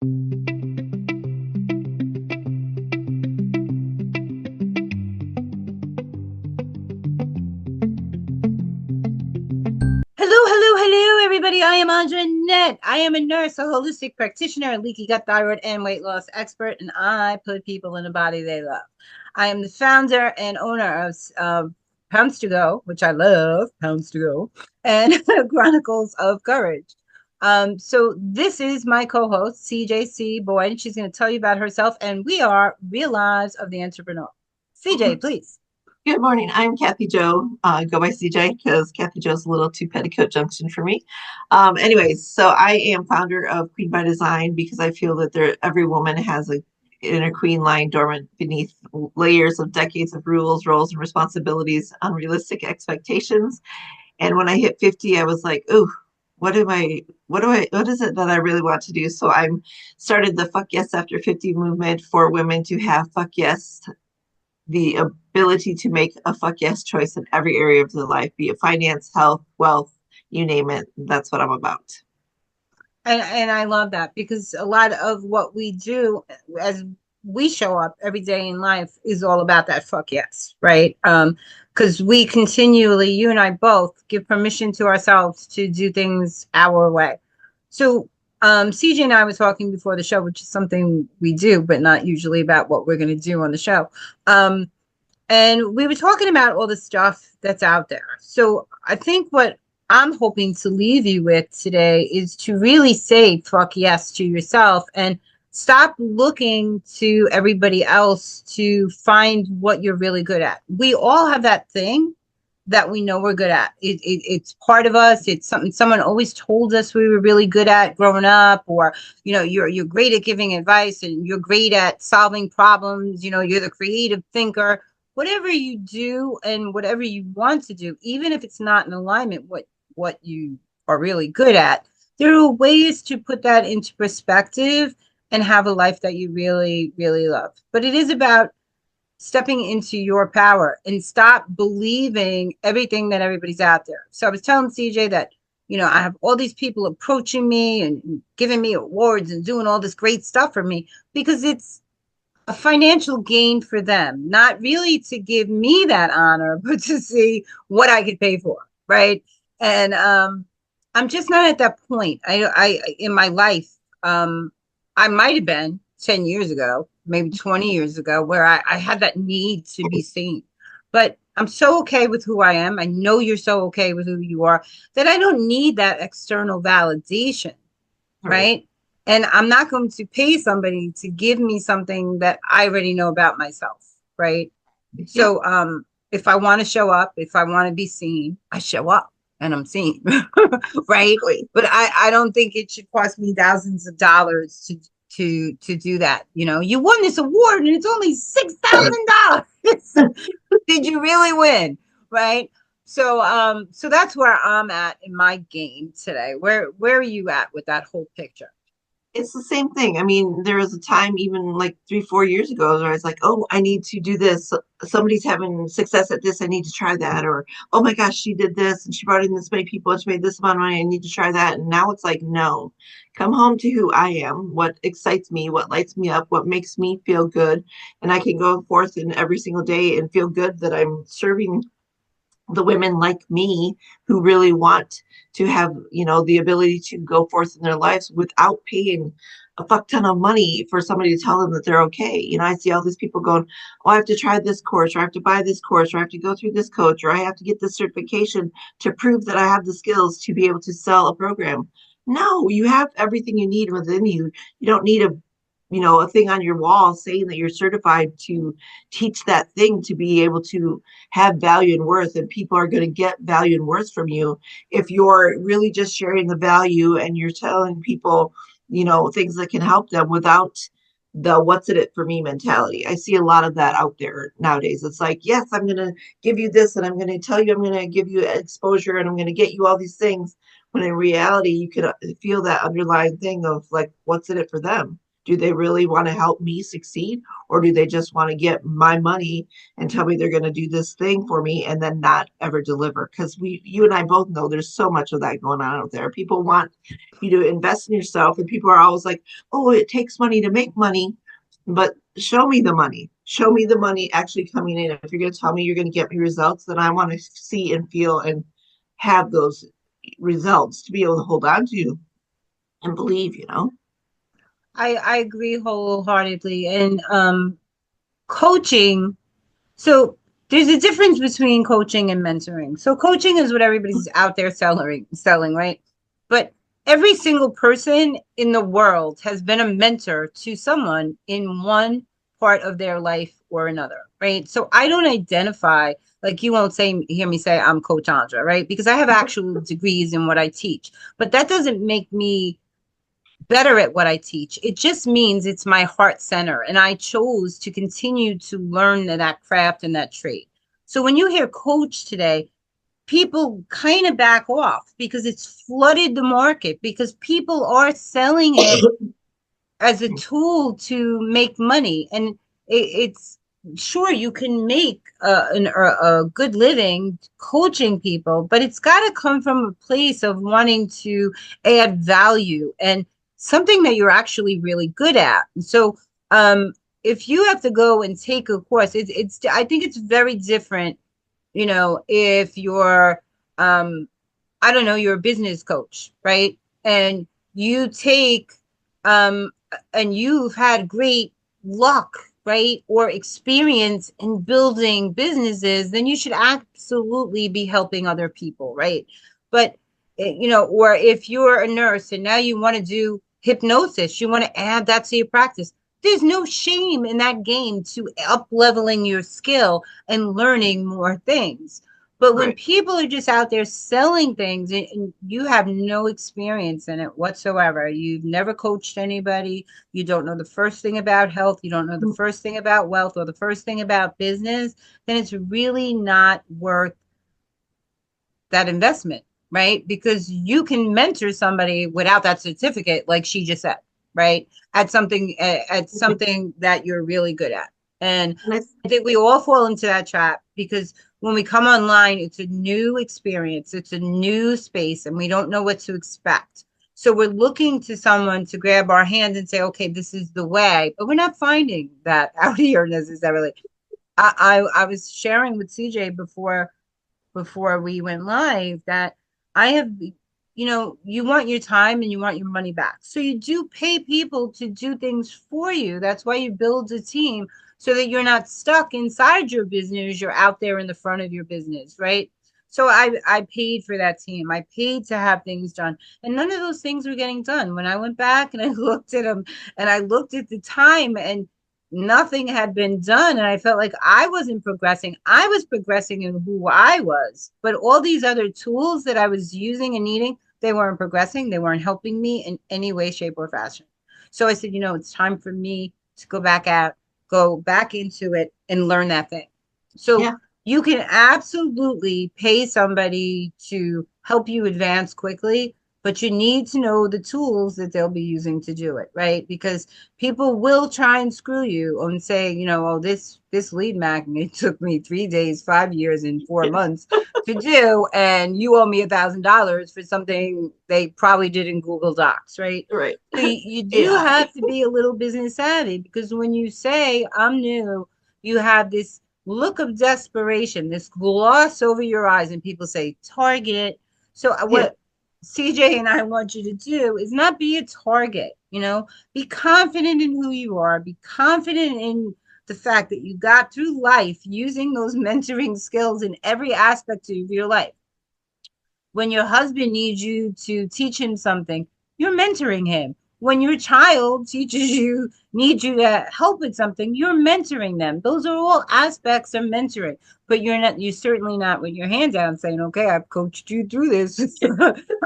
Hello, everybody. I am Andra Annette. I am a nurse, a holistic practitioner, a leaky gut, thyroid, and weight loss expert, and I put people in a body they love. I am the founder and owner of Pounds to Go, which I love, Pounds to Go, and Chronicles of Courage. So this is my co-host, CJC Boyd. She's going to tell you about herself, and we are Real Lives of the Entrepreneur. CJ, please. Good morning. I'm Kathy Joe. Go by CJ because Kathy Joe's a little too petticoat junction for me. Anyways, so I am founder of Queen by Design because I feel that every woman has a inner queen lying dormant beneath layers of decades of rules, roles, and responsibilities, unrealistic expectations. And when I hit 50, I was like, "Ooh, what is it that I really want to do?" So I'm started the Fuck Yes After 50 movement for women to have fuck yes, the ability to make a fuck yes choice in every area of their life, be it finance, health, wealth, you name it. That's what I'm about. And I love that because a lot of what we do as we show up every day in life is all about that fuck yes, right? Because we continually, you and I both, give permission to ourselves to do things our way. So CJ and I were talking before the show, which is something we do, but not usually about what we're going to do on the show. And we were talking about all the stuff that's out there. So I think what I'm hoping to leave you with today is to really say fuck yes to yourself and stop looking to everybody else to find what you're really good at. We all have that thing that we know we're good at. It's part of us. It's something someone always told us we were really good at growing up, or you're great at giving advice and you're great at solving problems. You're the creative thinker. Whatever you do and whatever you want to do, even if it's not in alignment what you are really good at, there are ways to put that into perspective and have a life that you really, really love. But it is about stepping into your power and stop believing everything that everybody's out there. So I was telling CJ that, I have all these people approaching me and giving me awards and doing all this great stuff for me because it's a financial gain for them, not really to give me that honor, but to see what I could pay for, right? And I'm just not at that point. I in my life, I might have been 10 years ago, maybe 20 years ago, where I had that need to be seen. But I'm so okay with who I am. I know you're so okay with who you are that I don't need that external validation, right? And I'm not going to pay somebody to give me something that I already know about myself, right? Yeah. So if I want to show up, if I want to be seen, I show up and I'm seen, right? But I don't think it should cost me thousands of dollars to do that. You won this award and it's only $6,000. Did you really win? Right? So that's where I'm at in my game today. Where are you at with that whole picture? It's the same thing. I mean, there was a time even like 3, 4 years ago where I was like, oh, I need to do this. Somebody's having success at this. I need to try that. Or, oh my gosh, she did this and she brought in this many people and she made this amount of money. I need to try that. And now it's like, no, come home to who I am, what excites me, what lights me up, what makes me feel good. And I can go forth in every single day and feel good that I'm serving the women like me who really want to have, the ability to go forth in their lives without paying a fuck ton of money for somebody to tell them that they're okay. I see all these people going, oh, I have to try this course, or I have to buy this course, or I have to go through this coach, or I have to get this certification to prove that I have the skills to be able to sell a program. No, you have everything you need within you. You don't need a thing on your wall saying that you're certified to teach that thing, to be able to have value and worth, and people are going to get value and worth from you if you're really just sharing the value and you're telling people things that can help them without the what's in it for me mentality. I see a lot of that out there nowadays. It's like, yes, I'm going to give you this and I'm going to tell you, I'm going to give you exposure and I'm going to get you all these things, when in reality you can feel that underlying thing of like, what's in it for them. Do they really want to help me succeed, or do they just want to get my money and tell me they're going to do this thing for me and then not ever deliver? Because you and I both know there's so much of that going on out there. People want you to invest in yourself, and people are always like, "Oh, it takes money to make money," but show me the money. Show me the money actually coming in. If you're going to tell me you're going to get me results, then I want to see and feel and have those results to be able to hold on to and believe, you know? I agree wholeheartedly. And coaching, so there's a difference between coaching and mentoring. So coaching is what everybody's out there selling, right? But every single person in the world has been a mentor to someone in one part of their life or another, right? So I don't identify, like you won't hear me say I'm Coach Andra, right? Because I have actual degrees in what I teach, but that doesn't make me better at what I teach. It just means it's my heart center. And I chose to continue to learn that craft and that trade. So when you hear coach today, people kind of back off because it's flooded the market because people are selling it as a tool to make money. And it's sure you can make a good living coaching people, but it's got to come from a place of wanting to add value and something that you're actually really good at. So, if you have to go and take a course, I think it's very different, if you're, I don't know, you're a business coach, right? And you take, um, and you've had great luck, right? Or experience in building businesses, then you should absolutely be helping other people, right? But, or if you're a nurse and now you want to do hypnosis, you want to add that to your practice. There's no shame in that game to up leveling your skill and learning more things. But when Right. people are just out there selling things and you have no experience in it whatsoever, you've never coached anybody, you don't know the first thing about health, you don't know the first thing about wealth or the first thing about business, then it's really not worth that investment, right? Because you can mentor somebody without that certificate, like she just said, right? At something that you're really good at. And And I, I think we all fall into that trap because when we come online, it's a new experience, it's a new space, and we don't know what to expect. So we're looking to someone to grab our hand and say, okay, this is the way, but we're not finding that out here necessarily. I was sharing with CJ before we went live that I have, you want your time and you want your money back. So you do pay people to do things for you. That's why you build a team so that you're not stuck inside your business. You're out there in the front of your business, right? So I paid for that team. I paid to have things done. And none of those things were getting done. When I went back and I looked at them and I looked at the time and nothing had been done and I felt like I wasn't progressing. I was progressing in who I was, but all these other tools that I was using and needing, they weren't progressing. They weren't helping me in any way, shape, or fashion. So I said, it's time for me to go back into it and learn that thing. So yeah, you can absolutely pay somebody to help you advance quickly, but you need to know the tools that they'll be using to do it, right? Because people will try and screw you and say, oh, this lead magnet took me 3 days, 5 years, and 4 months to do, and you owe me $1,000 for something they probably did in Google Docs, right? right. So you do AI. have to be a little business savvy because when you say I'm new, you have this look of desperation, this gloss over your eyes, and people say target. So Yeah. what CJ and I want you to do is not be a target, be confident in who you are, be confident in the fact that you got through life using those mentoring skills in every aspect of your life. When your husband needs you to teach him something, you're mentoring him. When your child needs you to help with something, you're mentoring them. Those are all aspects of mentoring. But you're certainly not with your hand down saying, okay, I've coached you through this.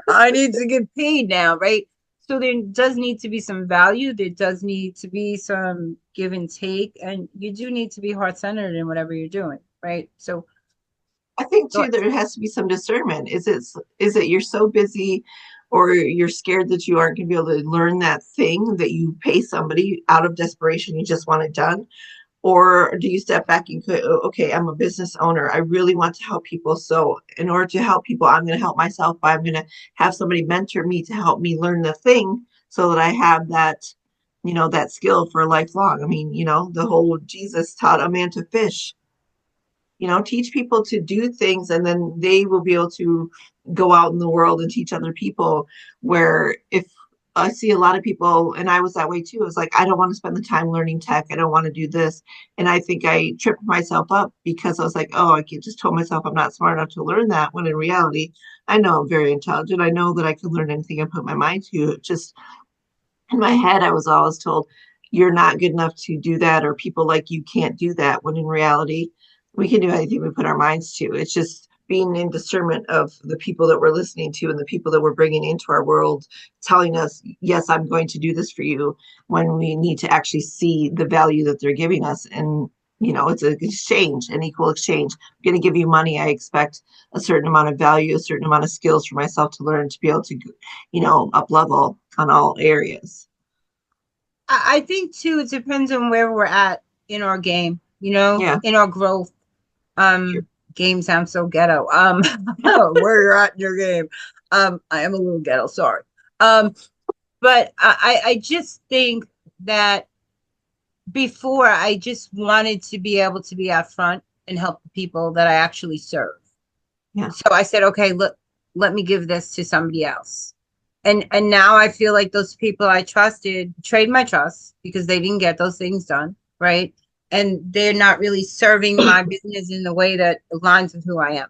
I need to get paid now, right? So there does need to be some value. There does need to be some give and take. And you do need to be heart centered in whatever you're doing, right? So I think too thoughts. there has to be some discernment. Is it you're so busy or you're scared that you aren't going to be able to learn that thing that you pay somebody out of desperation, you just want it done? Or do you step back and go, "Oh, okay, I'm a business owner. I really want to help people. So in order to help people, I'm going to help myself by I'm going to have somebody mentor me to help me learn the thing so that I have that, that skill for lifelong." I mean, the whole Jesus taught a man to fish. Teach people to do things, and then they will be able to go out in the world and teach other people. Where if I see a lot of people, and I was that way too, it was like, I don't want to spend the time learning tech. I don't want to do this. And I think I tripped myself up because I was like, oh, just told myself I'm not smart enough to learn that. When in reality, I know I'm very intelligent. I know that I can learn anything I put my mind to. Just in my head, I was always told, you're not good enough to do that, or people like you can't do that. When in reality, we can do anything we put our minds to. It's just being in discernment of the people that we're listening to and the people that we're bringing into our world, telling us, yes, I'm going to do this for you, when we need to actually see the value that they're giving us. And, it's an exchange, an equal exchange. I'm going to give you money. I expect a certain amount of value, a certain amount of skills for myself to learn to be able to, up level on all areas. I think too, it depends on where we're at in our game, Yeah. in our growth. Sure. Game sounds so ghetto. Where you're at in your game. I am a little ghetto, sorry. Um, but I just think that before I just wanted to be able to be out front and help the people that I actually serve. Yeah. So I said, okay, let me give this to somebody else. And now I feel like those people I trusted betrayed my trust because they didn't get those things done, right? And they're not really serving my business in the way that aligns with who I am,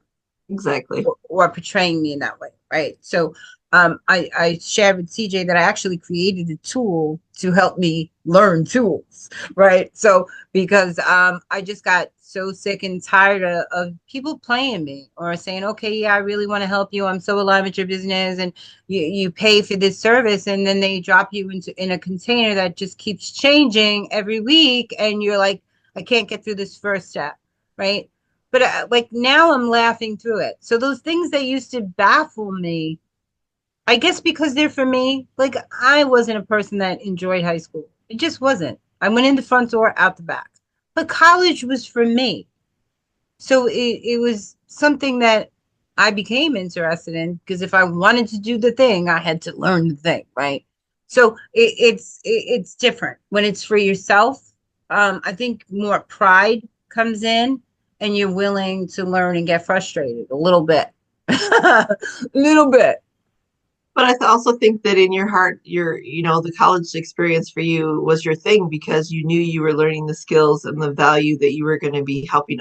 Exactly. or portraying me in that way, right? So I shared with CJ that I actually created a tool to help me learn tools, right? So because I just got so sick and tired of people playing me or saying, okay, yeah, I really want to help you. I'm so aligned with your business, and you pay for this service, and then they drop you in a container that just keeps changing every week, and you're like, I can't get through this first step, right? But like now I'm laughing through it. So those things that used to baffle me, I guess because they're for me. Like I wasn't a person that enjoyed high school. It just wasn't. I went in the front door, out the back. But college was for me. So it was something that I became interested in because if I wanted to do the thing, I had to learn the thing, right? So it's different when it's for yourself. I think more pride comes in, and you're willing to learn and get frustrated a little bit, a little bit. But I also think that in your heart, the college experience for you was your thing because you knew you were learning the skills and the value that you were going to be helping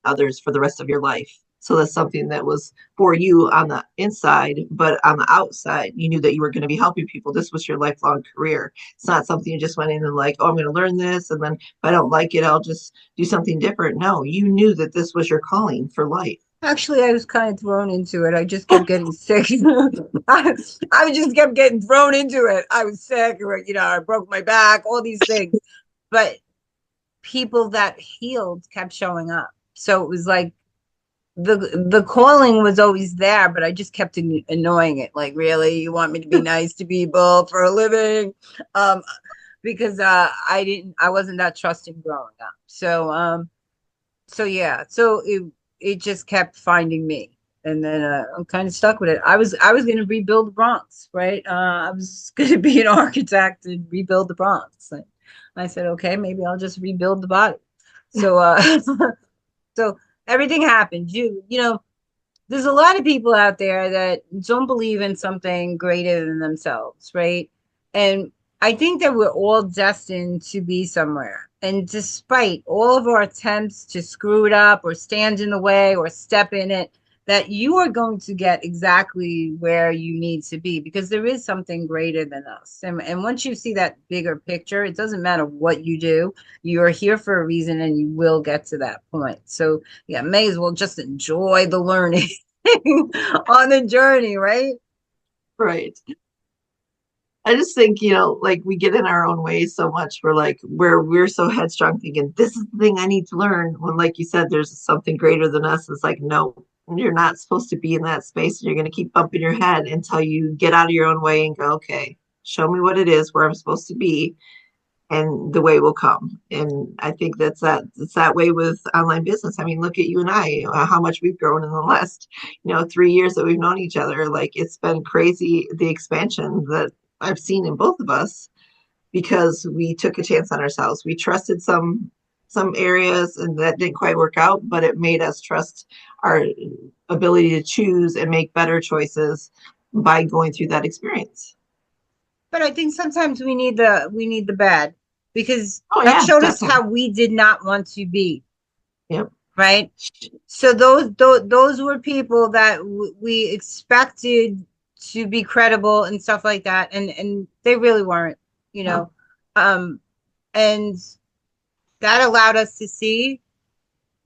others for the rest of your life. So that's something that was for you on the inside, but on the outside, you knew that you were going to be helping people. This was your lifelong career. It's not something you just went in and like, oh, I'm going to learn this, and then if I don't like it, I'll just do something different. No, you knew that this was your calling for life. Actually, I was kind of thrown into it. I just kept getting sick. I just kept getting thrown into it. I was sick, or, I broke my back, all these things. But people that healed kept showing up. So it was like the calling was always there, but I just kept annoying it. Like, really, you want me to be nice to people for a living? Because I wasn't that trusting growing up. So yeah, so it just kept finding me, and then I'm kind of stuck with it. I was going to rebuild the Bronx, right? I was going to be an architect and rebuild the Bronx. And I said, okay, maybe I'll just rebuild the body. So so everything happened. There's a lot of people out there that don't believe in something greater than themselves, right? And I think that we're all destined to be somewhere. And despite all of our attempts to screw it up or stand in the way or step in it, that you are going to get exactly where you need to be because there is something greater than us. And once you see that bigger picture, it doesn't matter what you do, you're here for a reason and you will get to that point. So, yeah, may as well just enjoy the learning on the journey, right? Right. I just think, like we get in our own ways so much. We're so headstrong thinking this is the thing I need to learn. When, like you said, there's something greater than us. It's like, no, you're not supposed to be in that space, and you're going to keep bumping your head until you get out of your own way and go, okay, show me what it is where I'm supposed to be, and the way will come. And I think it's that way with online business. I mean, look at you and I, how much we've grown in the last, 3 years that we've known each other. Like, it's been crazy, the expansion that I've seen in both of us, because we took a chance on ourselves. We trusted some areas, and that didn't quite work out, but it made us trust our ability to choose and make better choices by going through that experience. But I think sometimes we need the bad, because Oh that yeah, showed us definitely. how we did not want to be, Yep, right? So those were people that we expected to be credible and stuff like that, and they really weren't, you no, know. Um, and that allowed us to see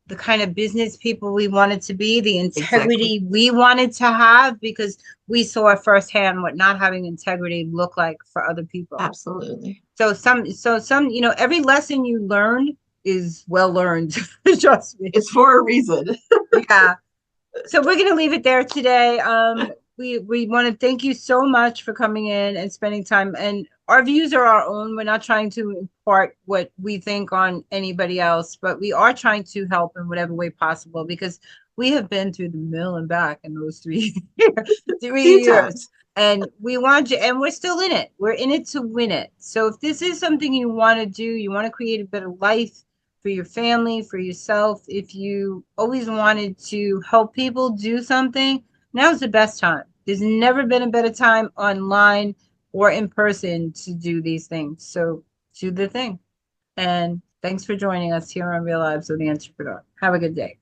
the kind of business people we wanted to be, the exactly. integrity we wanted to have, because we saw firsthand what not having integrity looked like for other people. Absolutely. So some, every lesson you learn is well learned. Trust me. It's for a reason. Yeah. So we're gonna leave it there today. We want to thank you so much for coming in and spending time. And our views are our own. We're not trying to impart what we think on anybody else, but we are trying to help in whatever way possible, because we have been through the mill and back in those Few 3 years. times. And we want you, and we're still in it. We're in it to win it. So if this is something you want to do, you want to create a better life for your family, for yourself. If you always wanted to help people do something, now's the best time. There's never been a better time online or in person to do these things. So do the thing. And thanks for joining us here on Real Lives of the Entrepreneur. Have a good day.